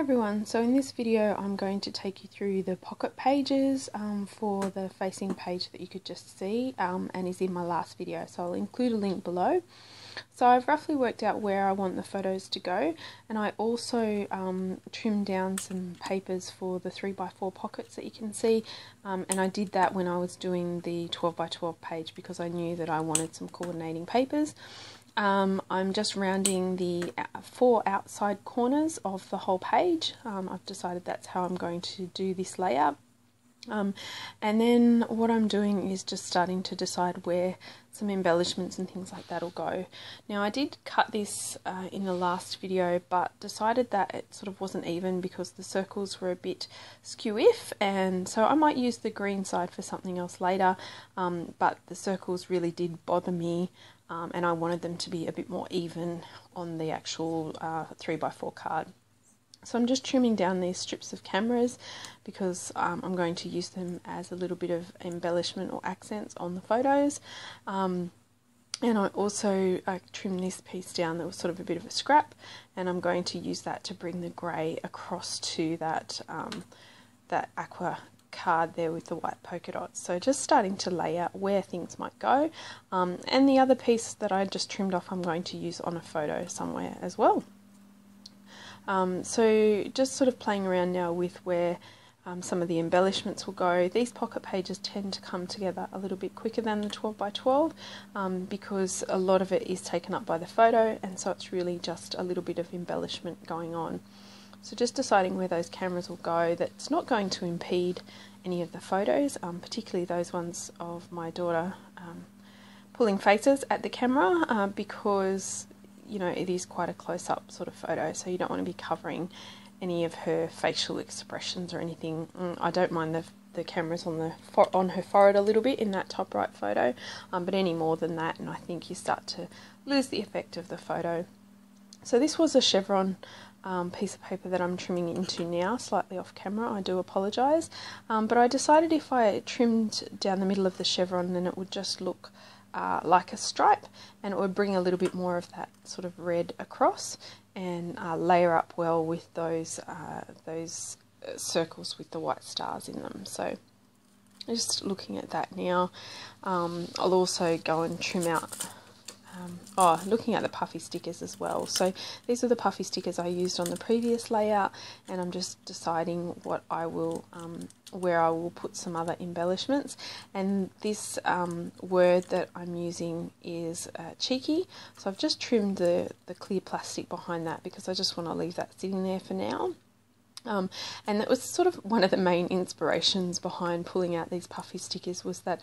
everyone, so in this video I'm going to take you through the pocket pages for the facing page that you could just see and is in my last video, so I'll include a link below. So I've roughly worked out where I want the photos to go, and I also trimmed down some papers for the 3x4 pockets that you can see, and I did that when I was doing the 12x12 page because I knew that I wanted some coordinating papers. I'm just rounding the 4 outside corners of the whole page. I've decided that's how I'm going to do this layout. And then what I'm doing is just starting to decide where some embellishments and things like that will go. Now I did cut this in the last video, but decided that it sort of wasn't even because the circles were a bit skew-if, and so I might use the green side for something else later, but the circles really did bother me. And I wanted them to be a bit more even on the actual 3x4 card. So I'm just trimming down these strips of cameras because I'm going to use them as a little bit of embellishment or accents on the photos. And I also trimmed this piece down that was sort of a bit of a scrap, and I'm going to use that to bring the grey across to that, that aqua card there with the white polka dots. So just starting to lay out where things might go, and the other piece that I just trimmed off I'm going to use on a photo somewhere as well. So just sort of playing around now with where some of the embellishments will go. These pocket pages tend to come together a little bit quicker than the 12x12 because a lot of it is taken up by the photo, and so it's really just a little bit of embellishment going on. So just deciding where those cameras will go that's not going to impede any of the photos, particularly those ones of my daughter pulling faces at the camera, because you know it is quite a close-up sort of photo, so you don't want to be covering any of her facial expressions or anything. I don't mind the cameras on her forehead a little bit in that top right photo, but any more than that and I think you start to lose the effect of the photo. So this was a chevron piece of paper that I'm trimming into now, slightly off camera, I do apologise, but I decided if I trimmed down the middle of the chevron then it would just look like a stripe, and it would bring a little bit more of that sort of red across and layer up well with those circles with the white stars in them. So just looking at that now, I'll also go and trim out looking at the puffy stickers as well. So these are the puffy stickers I used on the previous layout, and I'm just deciding what I will where I will put some other embellishments. And this word that I'm using is cheeky, so I've just trimmed the clear plastic behind that because I just want to leave that sitting there for now. And that was sort of one of the main inspirations behind pulling out these puffy stickers, was that,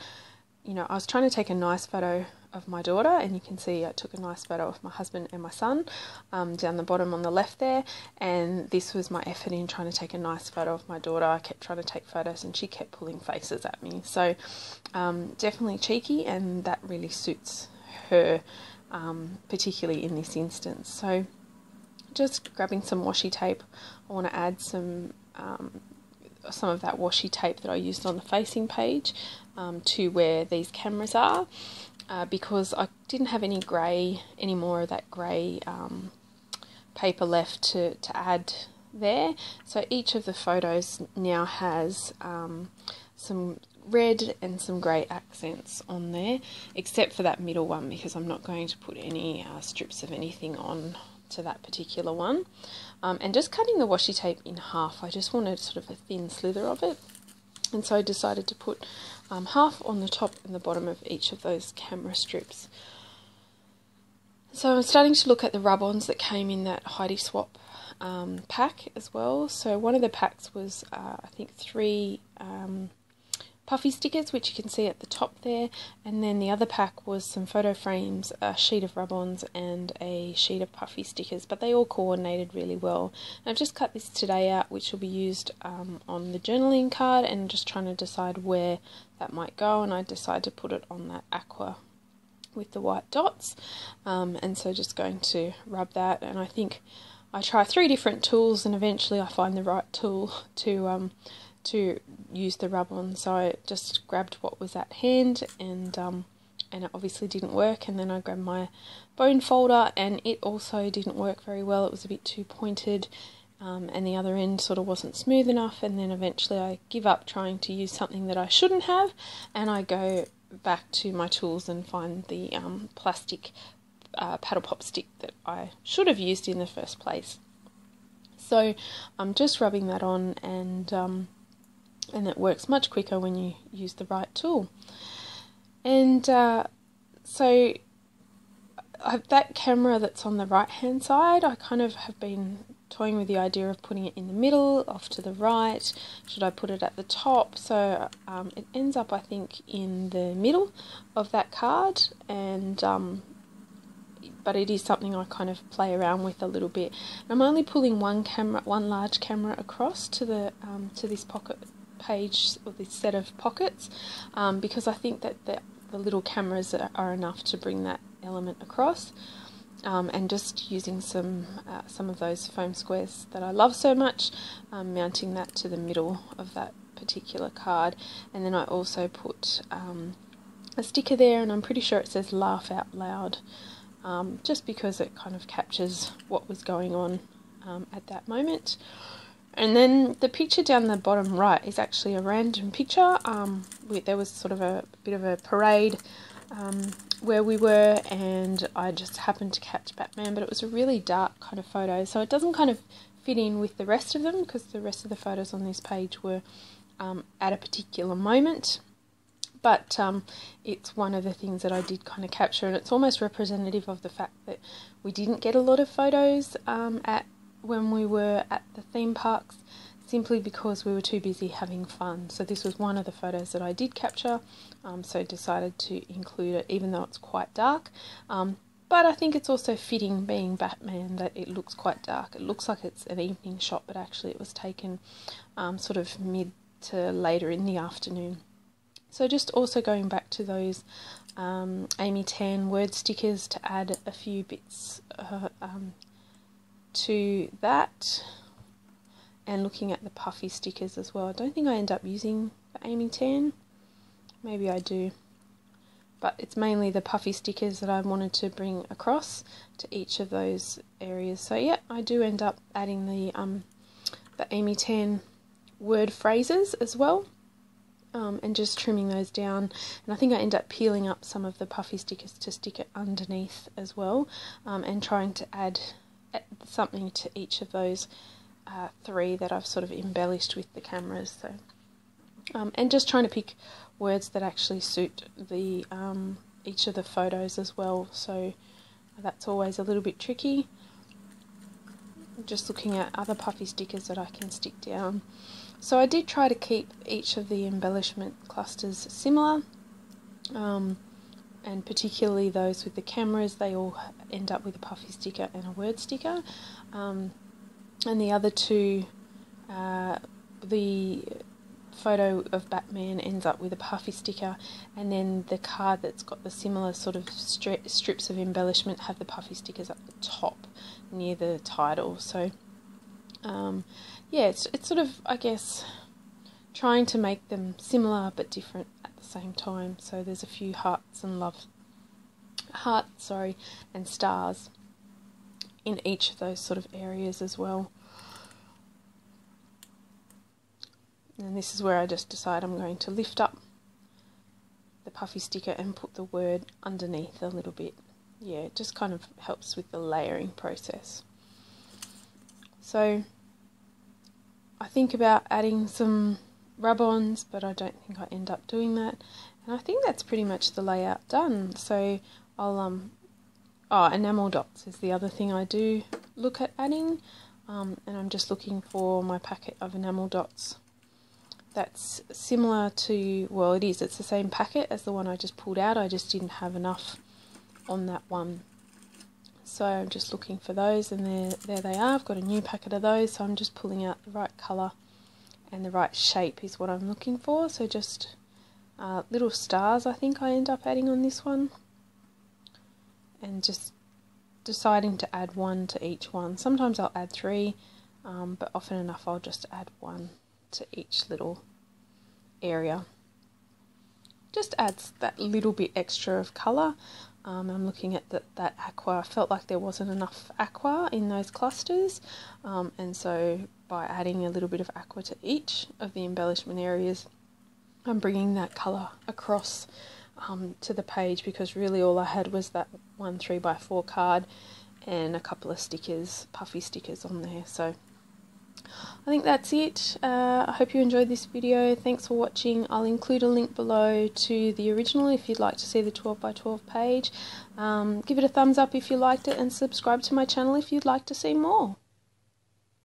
you know, I was trying to take a nice photo of my daughter, and you can see I took a nice photo of my husband and my son down the bottom on the left there, and this was my effort in trying to take a nice photo of my daughter. I kept trying to take photos and she kept pulling faces at me, so definitely cheeky, and that really suits her, particularly in this instance. So just grabbing some washi tape, I want to add some of that washi tape that I used on the facing page to where these cameras are, because I didn't have any more of that grey paper left to add there. So each of the photos now has some red and some grey accents on there, except for that middle one because I'm not going to put any strips of anything on to that particular one. And just cutting the washi tape in half, I just wanted sort of a thin slither of it, and so I decided to put half on the top and the bottom of each of those camera strips. So I'm starting to look at the rub-ons that came in that Heidi Swap pack as well. So one of the packs was I think 3 puffy stickers, which you can see at the top there, and then the other pack was some photo frames, a sheet of rub-ons and a sheet of puffy stickers, but they all coordinated really well. And I've just cut this today out, which will be used on the journaling card, and just trying to decide where that might go, and I decided to put it on that aqua with the white dots, and so just going to rub that, and I think I try 3 different tools and eventually I find the right tool to use the rub-on. So I just grabbed what was at hand, and it obviously didn't work, and then I grabbed my bone folder and it also didn't work very well. It was a bit too pointed, and the other end sort of wasn't smooth enough, and then eventually I give up trying to use something that I shouldn't have, and I go back to my tools and find the plastic paddle pop stick that I should have used in the first place. So I'm just rubbing that on, and it works much quicker when you use the right tool. And so that camera that's on the right hand side, I kind of have been toying with the idea of putting it in the middle, off to the right. Should I put it at the top? So it ends up, I think, in the middle of that card, and but it is something I kind of play around with a little bit. I'm only pulling one large camera across to the to this pocket page, or this set of pockets, because I think that the little cameras are enough to bring that element across. And just using some of those foam squares that I love so much, mounting that to the middle of that particular card. And then I also put a sticker there, and I'm pretty sure it says "Laugh Out Loud," just because it kind of captures what was going on at that moment. And then the picture down the bottom right is actually a random picture. There was sort of a bit of a parade where we were, and I just happened to catch Batman, but it was a really dark kind of photo, so it doesn't kind of fit in with the rest of them, because the rest of the photos on this page were at a particular moment. But it's one of the things that I did kind of capture, and it's almost representative of the fact that we didn't get a lot of photos when we were at the theme parks, simply because we were too busy having fun. So this was one of the photos that I did capture, so decided to include it, even though it's quite dark. But I think it's also fitting, being Batman, that it looks quite dark. It looks like it's an evening shot, but actually it was taken sort of mid to later in the afternoon. So just also going back to those Amy Tan word stickers to add a few bits to that, and looking at the puffy stickers as well. I don't think I end up using the Amy Tan, maybe I do, but it's mainly the puffy stickers that I wanted to bring across to each of those areas. So yeah, I do end up adding the Amy Tan word phrases as well, and just trimming those down. And I think I end up peeling up some of the puffy stickers to stick it underneath as well, and trying to add something to each of those three that I've sort of embellished with the cameras. So and just trying to pick words that actually suit the each of the photos as well, so that's always a little bit tricky. Just looking at other puffy stickers that I can stick down. So I did try to keep each of the embellishment clusters similar, and particularly those with the cameras, they all end up with a puffy sticker and a word sticker. And the other two, the photo of Batman ends up with a puffy sticker, and then the card that's got the similar sort of strips of embellishment have the puffy stickers at the top near the title. So yeah, it's sort of, I guess, trying to make them similar but different at the same time. So there's a few hearts and stars in each of those sort of areas as well. And this is where I just decide I'm going to lift up the puffy sticker and put the word underneath a little bit. Yeah, it just kind of helps with the layering process. So I think about adding some rub-ons, but I don't think I end up doing that. And I think that's pretty much the layout done. So I'll enamel dots is the other thing I do look at adding, and I'm just looking for my packet of enamel dots that's similar to, well, it's the same packet as the one I just pulled out. I just didn't have enough on that one, so I'm just looking for those, and there they are. I've got a new packet of those, so I'm just pulling out the right colour and the right shape is what I'm looking for. So just little stars I think I end up adding on this one, and just deciding to add one to each one. Sometimes I'll add three, but often enough I'll just add one to each little area. just adds that little bit extra of colour. I'm looking at that aqua. I felt like there wasn't enough aqua in those clusters, and so by adding a little bit of aqua to each of the embellishment areas, I'm bringing that colour across to the page, because really all I had was that one 3x4 card and a couple of stickers, puffy stickers on there. So I think that's it. I hope you enjoyed this video. Thanks for watching. I'll include a link below to the original if you'd like to see the 12x12 page. Give it a thumbs up if you liked it, and subscribe to my channel if you'd like to see more.